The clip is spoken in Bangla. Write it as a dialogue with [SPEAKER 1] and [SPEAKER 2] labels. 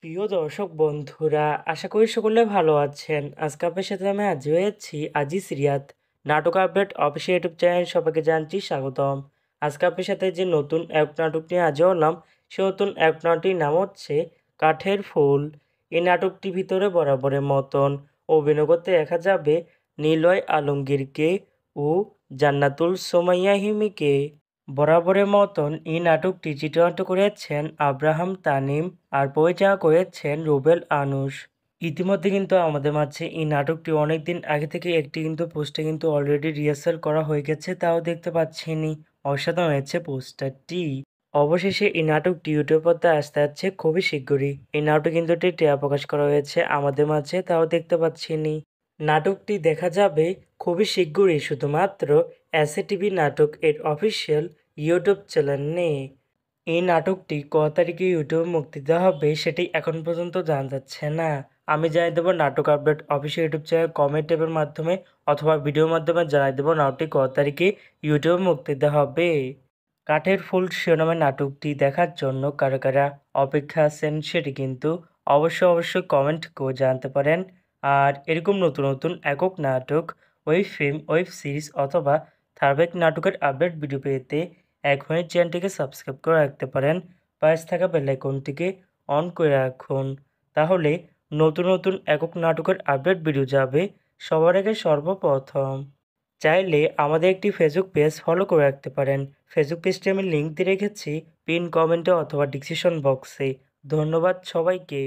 [SPEAKER 1] প্রিয় দর্শক বন্ধুরা, আশা করি সকলে ভালো আছেন। আজকে আপনার সাথে আমি হাজির হয়েছি আজিজ রিয়াদ। নাটক আপডেট অফিসিয়াল ইউটিউব চ্যানেল সবাইকে জানছি স্বাগতম। আজকে আপনার সাথে যে নতুন এক নাটক নিয়ে হাজির হলাম, সে নতুন এক নাটকটির নাম হচ্ছে কাঠের ফুল। এই নাটকটির ভিতরে বরাবরের মতন অভিনয় করতে দেখা যাবে নিলয় আলমগীরকে ও জান্নাতুল সোমাইয়া হিমিকে। বরাবরের মতন এই নাটকটি চিত্রায়িত করেছেন আব্রাহাম তানিম আর পরিচালনা করেছেন রুবেল আনুশ। ইতিমধ্যে কিন্তু আমাদের মাঝে এই নাটকটি অনেক দিন আগে থেকে একটি কিন্তু পোস্টে কিন্তু অলরেডি রিহার্সাল করা হয়ে গেছে, তাও দেখতে পাচ্ছেনই। অসাধারণ হয়েছে পোস্টারটি। অবশেষে এই নাটকটি ইউটিউব পর্দায় আসতে যাচ্ছে খুবই শীঘ্রই। এই নাটক কিন্তু একটি ট্রেলার প্রকাশ করা হয়েছে আমাদের মাঝে, তাও দেখতে পাচ্ছেনই। নাটকটি দেখা যাবে খুবই শীঘ্রই শুধুমাত্র এসএ টিভি নাটক এর অফিসিয়াল ইউটিউব চ্যানেলে। এই নাটকটি কত তারিখে ইউটিউবে মুক্তি দেওয়া হবে সেটি এখন পর্যন্ত জানা যাচ্ছে না। আমি জানিয়ে দেবো নাটক update official YouTube channel comment ট্যাবের মাধ্যমে অথবা ভিডিওর মাধ্যমে জানিয়ে দেবো নাটকটি কত তারিখে ইউটিউবে মুক্তি দেওয়া হবে। কাঠের ফুল শিরোনামের নাটকটি দেখার জন্য কারা কারা অপেক্ষা আছেন সেটি কিন্তু অবশ্যই কমেন্ট করে জানাতে পারেন। আর এরকম নতুন নতুন একক নাটক, ওয়েব ফিল্ম, ওয়েব সিরিজ অথবা ধারাবাহিক নাটকের আপডেট ভিডিও পেতে এখনই চ্যানেলটিকে সাবস্ক্রাইব করে রাখতে পারেন। পাশে থাকা বেল আইকনটিকে অন করে রাখুন, তাহলে নতুন নতুন একক নাটকের আপডেট ভিডিও যাবে সবার আগে সর্বপ্রথম। চাইলে আমাদের একটি ফেসবুক পেজ ফলো করে রাখতে পারেন। ফেসবুক পেজটি আমি লিঙ্ক দিয়ে রেখেছি পিন কমেন্টে অথবা ডিসক্রিপশন বক্সে। ধন্যবাদ সবাইকে।